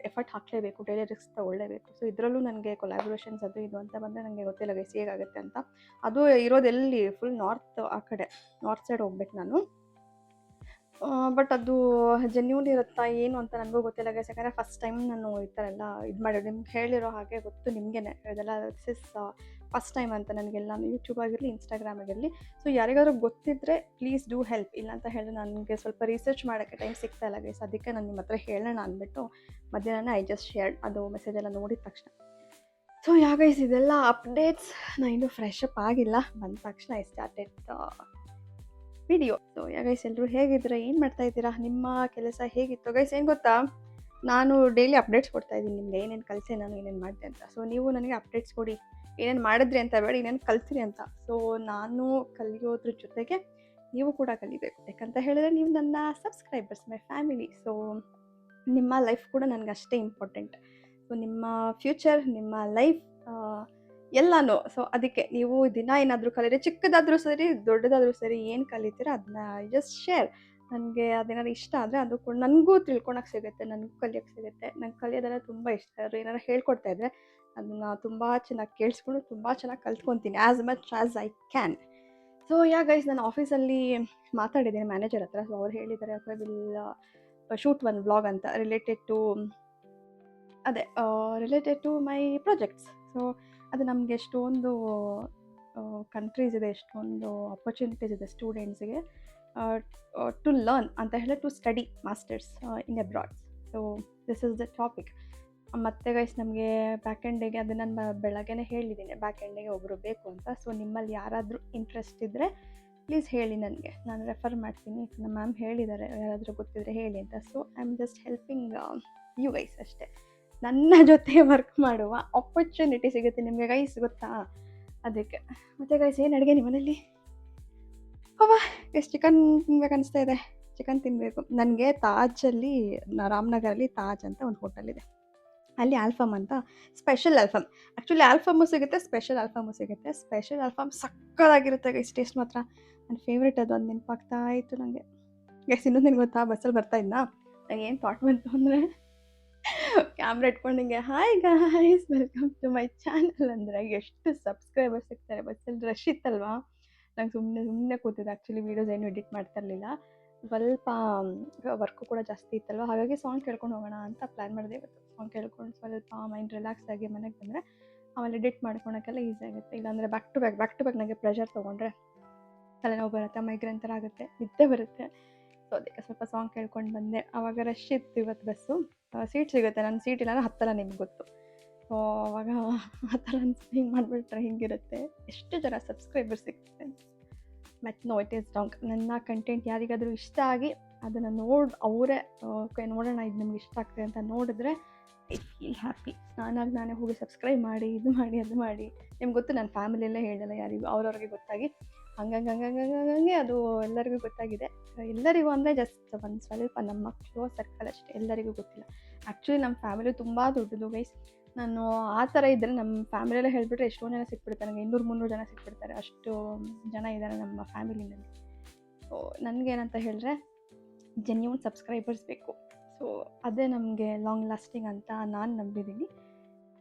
ಎಫರ್ಟ್ ಹಾಕಲೇಬೇಕು, ಡೈಲಿ ರಿಸ್ಕ್ ತೊಗೊಳ್ಳೇಬೇಕು. ಸೊ ಇದರಲ್ಲೂ ನನಗೆ ಕೊಲ್ಯಾಬೊರೇಷನ್ಸ್ ಅದು ಇದು ಅಂತ ಬಂದರೆ ನನಗೆ ಗೊತ್ತಿಲ್ಲ ಗೈಸ್ ಹೇಗಾಗುತ್ತೆ ಅಂತ. ಅದು ಇರೋದೆಲ್ಲಿ ಫುಲ್ ನಾರ್ತ್, ಆ ಕಡೆ ನಾರ್ತ್ ಸೈಡ್ ಹೋಗ್ಬೇಕು ನಾನು. ಬಟ್ ಅದು ಜೆನ್ಯೂನ್ ಇರುತ್ತಾ ಏನು ಅಂತ ನನಗೂ ಗೊತ್ತಿಲ್ಲ ಗೈಸ್. ಯಾಕಂದರೆ ಫಸ್ಟ್ ಟೈಮ್ ನಾನು ಈ ಥರ ಎಲ್ಲ ಇದು ಮಾಡೋದು. ನಿಮ್ಗೆ ಹೇಳಿರೋ ಹಾಗೆ ಗೊತ್ತು ನಿಮಗೇ, ಇದೆಲ್ಲ ದಿಸ್ ಇಸ್ ಫಸ್ಟ್ ಟೈಮ್ ಅಂತ ನನಗೆಲ್ಲ, ಯೂಟ್ಯೂಬ್ ಆಗಿರಲಿ ಇನ್ಸ್ಟಾಗ್ರಾಮ್ ಆಗಿರಲಿ. ಸೊ ಯಾರಿಗಾದ್ರೂ ಗೊತ್ತಿದ್ದರೆ ಪ್ಲೀಸ್ ಡೂ ಹೆಲ್ಪ್. ಇಲ್ಲ ಅಂತ ಹೇಳಿದ್ರೆ ನನಗೆ ಸ್ವಲ್ಪ ರಿಸರ್ಚ್ ಮಾಡೋಕ್ಕೆ ಟೈಮ್ ಸಿಗ್ತಾ ಇಲ್ಲ ಗೈಸ್. ಅದಕ್ಕೆ ನಾನು ನಿಮ್ಮ ಹತ್ರ ಹೇಳೋಣ ಅಂದ್ಬಿಟ್ಟು ಮಧ್ಯಾಹ್ನ ಐ ಜಸ್ಟ್ ಶೇರ್ಡ್ ಅದು ಮೆಸೇಜೆಲ್ಲ ನೋಡಿದ ತಕ್ಷಣ. ಸೊ ಗೈಸ್ ಇದೆಲ್ಲ ಅಪ್ಡೇಟ್ಸ್. ನಾನು ಇನ್ನೂ ಫ್ರೆಶ್ ಅಪ್ ಆಗಿಲ್ಲ, ಬಂದ ತಕ್ಷಣ I started video. So guys ಎಲ್ಲರೂ ಹೇಗಿದ್ದೀರಾ, ಏನು ಮಾಡ್ತಾ ಇದ್ದೀರಾ, ನಿಮ್ಮ ಕೆಲಸ ಹೇಗಿತ್ತು ಗೈಸ್? ಏನು ಗೊತ್ತಾ, ನಾನು ಡೈಲಿ ಅಪ್ಡೇಟ್ಸ್ ಕೊಡ್ತಾ ಇದ್ದೀನಿ ನಿಮಗೆ, ಏನೇನು ಕಲಿಸೆ ನಾನು, ಏನೇನು ಮಾಡಿದೆ ಅಂತ. ಸೊ ನೀವು ನನಗೆ ಅಪ್ಡೇಟ್ಸ್ ಕೊಡಿ, ಏನೇನು ಮಾಡಿದ್ರಿ ಅಂತ ಬೇಡ, ಏನೇನು ಕಲ್ತ್ರಿ ಅಂತ. ಸೊ ನಾನು ಕಲಿಯೋದ್ರ ಜೊತೆಗೆ ನೀವು ಕೂಡ ಕಲಿಬೇಕು. ಯಾಕಂತ ಹೇಳಿದ್ರೆ ನೀವು ನನ್ನ ಸಬ್ಸ್ಕ್ರೈಬರ್ಸ್, ಮೈ ಫ್ಯಾಮಿಲಿ. ಸೊ ನಿಮ್ಮ ಲೈಫ್ ಕೂಡ ನನಗೆ ಅಷ್ಟೇ ಇಂಪಾರ್ಟೆಂಟ್. ಸೊ ನಿಮ್ಮ ಫ್ಯೂಚರ್, ನಿಮ್ಮ ಲೈಫ್ ಎಲ್ಲನೂ. ಸೊ ಅದಕ್ಕೆ ನೀವು ದಿನ ಏನಾದರೂ ಕಲೀರಿ, ಚಿಕ್ಕದಾದರೂ ಸರಿ ದೊಡ್ಡದಾದರೂ ಸರಿ, ಏನು ಕಲಿತೀರ ಅದನ್ನ ಜಸ್ಟ್ ಶೇರ್. ನನಗೆ ಅದೇನಾದ್ರು ಇಷ್ಟ ಆದರೆ ಅದು ಕೂಡ ನನಗೂ ತಿಳ್ಕೊಳಕ್ಕೆ ಸಿಗುತ್ತೆ, ನನಗೂ ಕಲಿಯೋಕ್ಕೆ ಸಿಗುತ್ತೆ. ನಂಗೆ ಕಲಿಯೋದೆಲ್ಲ ತುಂಬ ಇಷ್ಟ. ಅವರು ಏನಾರು ಹೇಳ್ಕೊಡ್ತಾ ಇದ್ದರೆ ಅದನ್ನು ತುಂಬ ಚೆನ್ನಾಗಿ ಕೇಳಿಸ್ಕೊಂಡು ತುಂಬ ಚೆನ್ನಾಗಿ ಕಲ್ತ್ಕೊತೀನಿ, as much as I can. So guys ನಾನು ಆಫೀಸಲ್ಲಿ ಮಾತಾಡಿದ್ದೀನಿ ಮ್ಯಾನೇಜರ್ ಹತ್ರ. ಸೊ ಅವ್ರು ಹೇಳಿದ್ದಾರೆ ವಿಲ್ ಶೂಟ್ ಒನ್ ವ್ಲಾಗ್ ಅಂತ related to my projects. So ಅದು ನಮಗೆ ಎಷ್ಟೊಂದು ಕಂಟ್ರೀಸ್ ಇದೆ, ಎಷ್ಟೊಂದು ಆಪರ್ಚುನಿಟೀಸ್ ಇದೆ ಸ್ಟೂಡೆಂಟ್ಸ್ಗೆ ಟು ಲರ್ನ್ ಅಂತ ಹೇಳಿ, to study masters in abroad. So this is the topic. ಮತ್ತು ಗೈಸ್ ನಮಗೆ ಬ್ಯಾಕ್ ಎಂಡಿಗೆ ಅದು ನಾನು ಬೆಳಗ್ಗೆನೇ ಹೇಳಿದ್ದೀನಿ, ಬ್ಯಾಕ್ ಎಂಡಿಗೆ ಒಬ್ಬರು ಬೇಕು ಅಂತ. ಸೊ ನಿಮ್ಮಲ್ಲಿ ಯಾರಾದರೂ ಇಂಟ್ರೆಸ್ಟ್ ಇದ್ದರೆ ಪ್ಲೀಸ್ ಹೇಳಿ ನನಗೆ, ನಾನು ರೆಫರ್ ಮಾಡ್ತೀನಿ. ನಮ್ಮ ಮ್ಯಾಮ್ ಹೇಳಿದ್ದಾರೆ ಯಾರಾದರೂ ಗೊತ್ತಿದ್ರೆ ಹೇಳಿ ಅಂತ. So I am just helping you guys ಅಷ್ಟೇ. ನನ್ನ ಜೊತೆ ವರ್ಕ್ ಮಾಡುವ ಆಪರ್ಚುನಿಟಿ ಸಿಗುತ್ತೆ ನಿಮಗೆ ಗೈಸ್, ಗೊತ್ತಾ? ಅದಕ್ಕೆ. ಮತ್ತು ಗೈಸ್ ಏನು ಅಡುಗೆ ನಿಮ್ಮ ಮನೇಲಿ? ಅವ ಎಷ್ಟು ಚಿಕನ್ ತಿನ್ಬೇಕು ಅನಿಸ್ತಾ ಇದೆ, ಚಿಕನ್ ತಿನ್ನಬೇಕು. ನನಗೆ ತಾಜಲ್ಲಿ, ರಾಮನಗರಲ್ಲಿ ತಾಜ್ ಅಂತ ಒಂದು ಹೋಟೆಲ್ ಇದೆ, ಅಲ್ಲಿ ಆಲ್ಫಮ್ ಅಂತ ಸ್ಪೆಷಲ್ ಆಲ್ಫಮ್. ಆ್ಯಕ್ಚುಲಿ ಆಲ್ಫಮು ಸಿಗುತ್ತೆ, ಸ್ಪೆಷಲ್ ಆಲ್ಫಮು ಸಿಗುತ್ತೆ. ಸ್ಪೆಷಲ್ ಆಲ್ಫಮ್ ಸಕ್ಕತ್ತಾಗಿರುತ್ತೆ ಗೈಸ್, ಟೇಸ್ಟ್ ಮಾತ್ರ ನನ್ನ ಫೇವ್ರೇಟ್. ಅದು ಒಂದು ನೆನಪಾಗ್ತಾ ಇತ್ತು ನನಗೆ ಗೈಸ್. ಇನ್ನೊಂದು ಏನು ಗೊತ್ತಾ, ಬಸ್ಸಲ್ಲಿ ಬರ್ತಾ ಇದ್ನಾ, ನನಗೆ ಏನು ಥಾಟ್ ಬಂತು ಅಂದರೆ ಕ್ಯಾಮ್ರಾ ಇಟ್ಕೊಂಡು ಹಿಂಗೆ hi guys welcome to my channel ಅಂದರೆ ಎಷ್ಟು ಸಬ್ಸ್ಕ್ರೈಬರ್ಸ್ ಸಿಗ್ತಾರೆ. ಬಸ್ಸಲ್ಲಿ ರಶ್ ಇತ್ತಲ್ವಾ, ನಂಗೆ ಸುಮ್ಮನೆ ಕೂತಿದ್ದೆ. ಆ್ಯಕ್ಚುಲಿ ವೀಡಿಯೋಸ್ ಏನು ಎಡಿಟ್ ಮಾಡ್ತಾ ಇರಲಿಲ್ಲ, ಸ್ವಲ್ಪ ವರ್ಕು ಕೂಡ ಜಾಸ್ತಿ ಇತ್ತಲ್ವ, ಹಾಗಾಗಿ ಸಾಂಗ್ ಕೇಳ್ಕೊಂಡು ಹೋಗೋಣ ಅಂತ ಪ್ಲ್ಯಾನ್ ಮಾಡಿದೆ ಇವತ್ತು. ಸಾಂಗ್ ಕೇಳ್ಕೊಂಡು ಸ್ವಲ್ಪ ಮೈಂಡ್ ರಿಲ್ಯಾಕ್ಸ್ ಆಗಿ ಮನೆಗೆ ಬಂದರೆ ಆಮೇಲೆ ಎಡಿಟ್ ಮಾಡ್ಕೊಳಕ್ಕೆಲ್ಲ ಈಸಿ ಆಗುತ್ತೆ. ಇಲ್ಲಾಂದರೆ ಬ್ಯಾಕ್ ಟು ಬ್ಯಾಕ್ ನನಗೆ ಪ್ರೆಷರ್ ತೊಗೊಂಡ್ರೆ ತಲೆನೋವು ಬರುತ್ತೆ, ಮೈಗ್ರೇನ್ ಥರ ಆಗುತ್ತೆ, ನಿದ್ದೆ ಬರುತ್ತೆ. ಸೊ ಅದಕ್ಕೆ ಸ್ವಲ್ಪ ಸಾಂಗ್ ಕೇಳ್ಕೊಂಡು ಬಂದೆ. ಆವಾಗ ರಶ್ ಇತ್ತು ಇವತ್ತು ಬಸ್ಸು, ಸೀಟ್ ಸಿಗುತ್ತೆ, ನನ್ನ ಸೀಟ್ ಇಲ್ಲ ಹತ್ತಲ್ಲ, ನಿಮ್ಗೆ ಗೊತ್ತು. ಸೊ ಆವಾಗ ಆ ಥರ ಹಿಂಗೆ ಮಾಡಿಬಿಟ್ರೆ ಹಿಂಗಿರುತ್ತೆ. ಎಷ್ಟು ಜನ ಸಬ್ಸ್ಕ್ರೈಬರ್ ಸಿಗ್ತಾರೆ. But no, it is wrong. ನನ್ನ ಕಂಟೆಂಟ್ ಯಾರಿಗಾದರೂ ಇಷ್ಟ ಆಗಿ ಅದನ್ನು ಅವರೇ ಓಕೆ ನೋಡೋಣ ಇದು ನಿಮ್ಗೆ ಇಷ್ಟ ಆಗ್ತದೆ ಅಂತ ನೋಡಿದ್ರೆ ಐ ಫೀಲ್ ಹ್ಯಾಪಿ. ನಾನೇ ಹೋಗಿ ಸಬ್ಸ್ಕ್ರೈಬ್ ಮಾಡಿ, ಇದು ಮಾಡಿ, ಅದು ಮಾಡಿ. ನಿಮ್ಗೆ ಗೊತ್ತು, ನನ್ನ ಫ್ಯಾಮಿಲಿಯಲ್ಲೇ ಹೇಳಲ್ಲ ಯಾರಿಗೂ, ಅವ್ರವ್ರಿಗೆ ಗೊತ್ತಾಗಿ ಹಂಗೆ ಅದು ಎಲ್ಲರಿಗೂ ಗೊತ್ತಾಗಿದೆ. ಎಲ್ಲರಿಗೂ ಅಂದರೆ ಜಸ್ಟ್ ಒಂದು ಸ್ವಲ್ಪ ನಮ್ಮ ಕ್ಲೋಸ್ ಸರ್ಕಲ್ ಅಷ್ಟೇ, ಎಲ್ಲರಿಗೂ ಗೊತ್ತಿಲ್ಲ. ಆ್ಯಕ್ಚುಲಿ ನಮ್ಮ ಫ್ಯಾಮಿಲಿ ತುಂಬ ದೊಡ್ಡದು ಗೈಸ್. ನಾನು ಆ ಥರ ಇದ್ದರೆ ನಮ್ಮ ಫ್ಯಾಮಿಲಿಯಲ್ಲೇ ಹೇಳಿಬಿಟ್ರೆ ಎಷ್ಟೊಂದು ಜನ ಸಿಕ್ಬಿಡ್ತಾರೆ, ನನಗೆ 200-300 ಜನ ಸಿಕ್ಬಿಡ್ತಾರೆ, ಅಷ್ಟು ಜನ ಇದ್ದಾರೆ ನಮ್ಮ ಫ್ಯಾಮಿಲಿನಲ್ಲಿ. ಸೊ ನನಗೇನಂತ ಹೇಳಿದ್ರೆ ಜೆನ್ಯೂನ್ ಸಬ್ಸ್ಕ್ರೈಬರ್ಸ್ ಬೇಕು. ಸೊ ಅದೇ ನಮಗೆ ಲಾಂಗ್ ಲಾಸ್ಟಿಂಗ್ ಅಂತ ನಾನು ನಂಬಿದ್ದೀನಿ.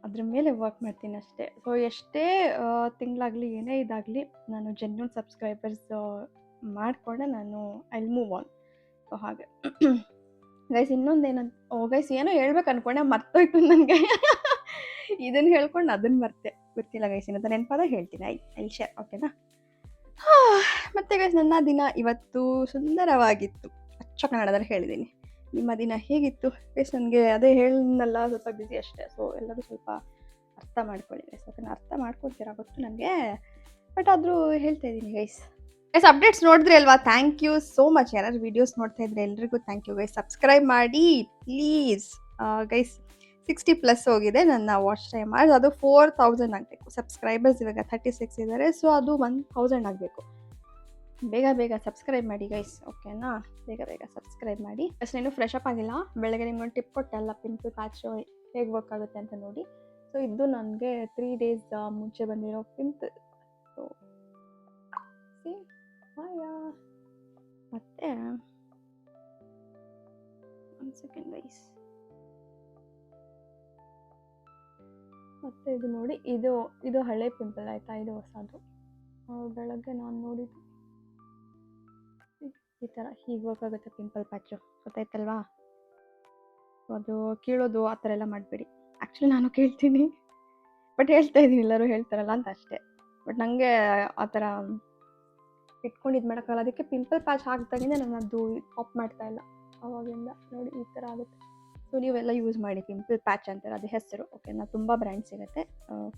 ಅದ್ರ ಮೇಲೆ ವರ್ಕ್ ಮಾಡ್ತೀನಿ ಅಷ್ಟೇ. ಸೊ ಎಷ್ಟೇ ತಿಂಗಳಾಗಲಿ ಏನೇ ಇದಾಗಲಿ ನಾನು ಜೆನ್ಯೂನ್ ಸಬ್ಸ್ಕ್ರೈಬರ್ಸ್ ಮಾಡಿಕೊಂಡೆ ನಾನು I will move on. So ಹಾಗೆ ಗೈಸ್ ಇನ್ನೊಂದೇನಂತ ಗೈಸ್ ಏನೋ ಹೇಳ್ಬೇಕು ಅಂದ್ಕೊಂಡೆ, ಮರ್ತೋಯ್ತು ನನಗೆ. ಇದನ್ನು ಹೇಳ್ಕೊಂಡು ಅದನ್ನು ಮರ್ತೆ, ಗೊತ್ತಿಲ್ಲ ಗೈಸ್, ಇನ್ನೊಂದು ನೆನಪಾದಾಗ ಹೇಳ್ತೀನಿ. ಐ ಶೇರ್, ಓಕೆನಾ? ಮತ್ತು ಗೈಸ್ ನನ್ನ ದಿನ ಇವತ್ತು ಸುಂದರವಾಗಿತ್ತು, ಅಚ್ಚ ಕನ್ನಡದಲ್ಲಿ ಹೇಳಿದ್ದೀನಿ. ನಿಮ್ಮ ದಿನ ಹೇಗಿತ್ತು ಗೈಸ್? ನನಗೆ ಅದೇ ಹೇಳಿದ್ನಲ್ಲ, ಸ್ವಲ್ಪ ಬ್ಯುಸಿ ಅಷ್ಟೇ. ಸೊ ಎಲ್ಲರೂ ಸ್ವಲ್ಪ ಅರ್ಥ ಮಾಡ್ಕೊಳ್ಳಿ ಗೈಸ್, ಓಕೆನಾ? ಅರ್ಥ ಮಾಡ್ಕೊಳ್ತೀರಾ ಗೊತ್ತು ನನಗೆ, ಬಟ್ ಆದರೂ ಹೇಳ್ತಾ ಇದ್ದೀನಿ ಗೈಸ್. ಅಪ್ಡೇಟ್ಸ್ ನೋಡಿದ್ರಿ ಅಲ್ವಾ? Thank you so much. ಯಾರು ವೀಡಿಯೋಸ್ ನೋಡ್ತಾ ಇದ್ರೆ ಎಲ್ರಿಗೂ ಥ್ಯಾಂಕ್ ಯು ಗೈಸ್. ಸಬ್ಸ್ಕ್ರೈಬ್ ಮಾಡಿ ಪ್ಲೀಸ್ ಗೈಸ್. 60+ ಹೋಗಿದೆ ನನ್ನ ವಾಚ್ ಟೈಮ್. ಅದು 4000 ಆಗಬೇಕು ಸಬ್ಸ್ಕ್ರೈಬರ್ಸ್. ಇವಾಗ 36 ಇದ್ದಾರೆ. ಸೊ ಅದು 1000 ಆಗಬೇಕು. ಬೇಗ ಸಬ್ಸ್ಕ್ರೈಬ್ ಮಾಡಿ ಗೈಸ್, ಓಕೆನಾ? ಬೇಗ ಸಬ್ಸ್ಕ್ರೈಬ್ ಮಾಡಿ. ಅಷ್ಟು ಇನ್ನೂ ಫ್ರೆಶ್ ಅಪ್ ಆಗಿಲ್ಲ. ಬೆಳಗ್ಗೆ ನಿಮ್ಗೊಂದು ಟಿಪ್ ಕೊಟ್ಟೆಲ್ಲ, ಪಿಂಪಲ್ ಪ್ಯಾಚು ಹೇಗೆ ವರ್ಕ್ ಆಗುತ್ತೆ ಅಂತ ನೋಡಿ. ಸೊ ಇದು ನನಗೆ 3 ಡೇಸ್ ಮುಂಚೆ ಬಂದಿರೋ ಪಿಂಪಲ್. ಸೊ ಮತ್ತೆ ಒಂದು ಸೆಕೆಂಡ್ ಗೈಸ್, ಮತ್ತೆ ಇದು ನೋಡಿ, ಇದು ಹಳೆ ಪಿಂಪಲ್ ಆಯಿತಾ, ಇದು ಹೊಸದು. ಬೆಳಗ್ಗೆ ನಾನು ನೋಡಿದ್ದು ಈ ಥರ ಹೀಗೆ ವರ್ಕ್ ಆಗುತ್ತೆ ಪಿಂಪಲ್ ಪ್ಯಾಚು, ಗೊತ್ತಾಯ್ತಲ್ವಾ? ಅದು ಕೀಳೋದು ಆ ಥರ ಎಲ್ಲ ಮಾಡಬೇಡಿ. ಆ್ಯಕ್ಚುಲಿ ನಾನು ಕೇಳ್ತೀನಿ, ಬಟ್ ಹೇಳ್ತಾ ಇದ್ದೀನಿ ಎಲ್ಲರೂ ಹೇಳ್ತಾರಲ್ಲ ಅಂತ ಅಷ್ಟೇ. ಬಟ್ ನನಗೆ ಆ ಥರ ಇಟ್ಕೊಂಡು ಇದು ಮಾಡೋಕ್ಕಲ್ಲ. ಅದಕ್ಕೆ ಪಿಂಪಲ್ ಪ್ಯಾಚ್ ಹಾಕಿದಾಗಿಂದ ನಾನು ಅದು ಆಫ್ ಮಾಡ್ತಾ ಇಲ್ಲ, ಅವಾಗಿಂದ ನೋಡಿ ಈ ಥರ ಆಗುತ್ತೆ. ಸೊ ನೀವೆಲ್ಲ ಯೂಸ್ ಮಾಡಿ, ಪಿಂಪಲ್ ಪ್ಯಾಚ್ ಅಂತಾರೆ ಅದು ಹೆಸರು, ಓಕೆನಾ? ತುಂಬ ಬ್ರ್ಯಾಂಡ್ ಸಿಗುತ್ತೆ,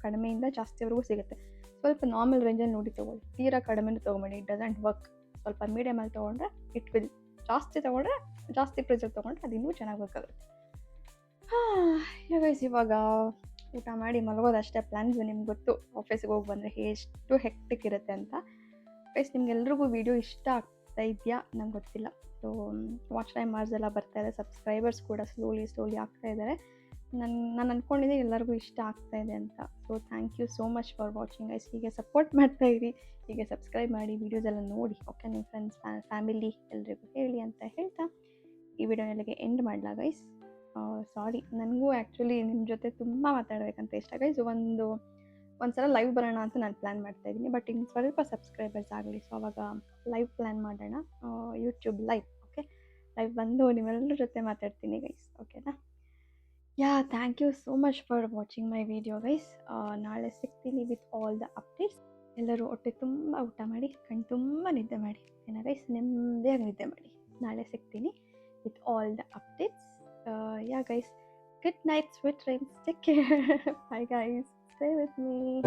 ಕಡಿಮೆಯಿಂದ ಜಾಸ್ತಿವರೆಗೂ ಸಿಗುತ್ತೆ. ಸ್ವಲ್ಪ ನಾರ್ಮಲ್ ರೇಂಜಲ್ಲಿ ನೋಡಿ ತೊಗೊಳ್ಳಿ, ತೀರಾ ಕಡಿಮೆನೂ ತೊಗೊಬೇಡಿ, ಇಟ್ ಡಸಂಟ್ ವರ್ಕ್. ಸ್ವಲ್ಪ ಮೀಡಿಯಮಲ್ಲಿ ತೊಗೊಂಡ್ರೆ ಇಟ್ ವಿಲ್. ಜಾಸ್ತಿ ತೊಗೊಂಡ್ರೆ, ಜಾಸ್ತಿ ಪ್ರೆಷರ್ ತೊಗೊಂಡ್ರೆ ಅದು ಇನ್ನೂ ಚೆನ್ನಾಗಿ ವರ್ಕ್ ಆಗುತ್ತೆ. ಗೈಸ್ ಇವಾಗ ಊಟ ಮಾಡಿ ಮಲಗೋದಷ್ಟೇ ಪ್ಲ್ಯಾನ್ಸ್. ನಿಮ್ಗೆ ಗೊತ್ತು ಆಫೀಸಿಗೆ ಹೋಗಿ ಬಂದರೆ ಎಷ್ಟು ಹೆಕ್ಟಿಕ್ ಇರುತ್ತೆ ಅಂತ. ಗೈಸ್ ನಿಮ್ಗೆಲ್ರಿಗೂ ವೀಡಿಯೋ ಇಷ್ಟ ಆಗ್ತಾ ಇದೆಯಾ ನಂಗೆ ಗೊತ್ತಿಲ್ಲ. ಸೊ ವಾಚ್ ಟೈಮ್ ಮಾರ್ಸ್ ಎಲ್ಲ ಬರ್ತಾ ಇದೆ, ಸಬ್ಸ್ಕ್ರೈಬರ್ಸ್ ಕೂಡ ಸ್ಲೋಲಿ ಆಗ್ತಾ ಇದ್ದಾರೆ. ನಾನು ಅಂದ್ಕೊಂಡಿದ್ದೆ ಎಲ್ಲರಿಗೂ ಇಷ್ಟ ಆಗ್ತಾ ಇದೆ ಅಂತ. So thank you so much for watching guys. ಹೀಗೆ ಸಪೋರ್ಟ್ ಮಾಡ್ತಾ ಇರಿ, ಹೀಗೆ ಸಬ್ಸ್ಕ್ರೈಬ್ ಮಾಡಿ, ವೀಡಿಯೋಸ್ ಎಲ್ಲ ನೋಡಿ, ಓಕೆ? ನಿಮ್ಮ ಫ್ರೆಂಡ್ಸ್ ಫ್ಯಾಮಿಲಿ ಎಲ್ರಿಗೂ ಹೇಳಿ ಅಂತ ಹೇಳ್ತಾ ಈ ವಿಡಿಯೋ ಎಲ್ಲಿಗೆ ಎಂಡ್ ಮಾಡಲಾ ಗೈಸ್? ಸಾರಿ, ನನಗೂ ಆ್ಯಕ್ಚುಲಿ ನಿಮ್ಮ ಜೊತೆ ತುಂಬ ಮಾತಾಡಬೇಕಂತ ಇಷ್ಟ ಗೈಸ್. ಒಂದು ಸಲ ಲೈವ್ ಬರೋಣ ಅಂತ ನಾನು ಪ್ಲ್ಯಾನ್ ಮಾಡ್ತಾಯಿದ್ದೀನಿ, ಬಟ್ ಇನ್ನು ಸ್ವಲ್ಪ ಸಬ್ಸ್ಕ್ರೈಬರ್ಸ್ ಆಗಲಿ. ಸೊ ಅವಾಗ ಲೈವ್ ಪ್ಲ್ಯಾನ್ ಮಾಡೋಣ, ಯೂಟ್ಯೂಬ್ ಲೈವ್, ಓಕೆ? ಲೈವ್ ಬಂದು ನಿಮ್ಮೆಲ್ಲರ ಜೊತೆ ಮಾತಾಡ್ತೀನಿ ಗೈಸ್, ಓಕೆನಾ? Thank you so much for watching my video guys. ನಾಳೆ ಸಿಗ್ತೀನಿ ವಿತ್ ಆಲ್ ದ ಅಪ್ಡೇಟ್ಸ್. ಎಲ್ಲರೂ ಹೊಟ್ಟೆ ತುಂಬ ಊಟ ಮಾಡಿ, ಕಣ್ಣು ತುಂಬ ನಿದ್ದೆ ಮಾಡಿ, ಏನ ಗೈಸ್? ನೆಮ್ಮದಿಯಾಗಿ ನಿದ್ದೆ ಮಾಡಿ. ನಾಳೆ ಸಿಗ್ತೀನಿ with all the updates. Yeah, guys, good night, sweet dreams. Take care. Bye, guys. Stay with me.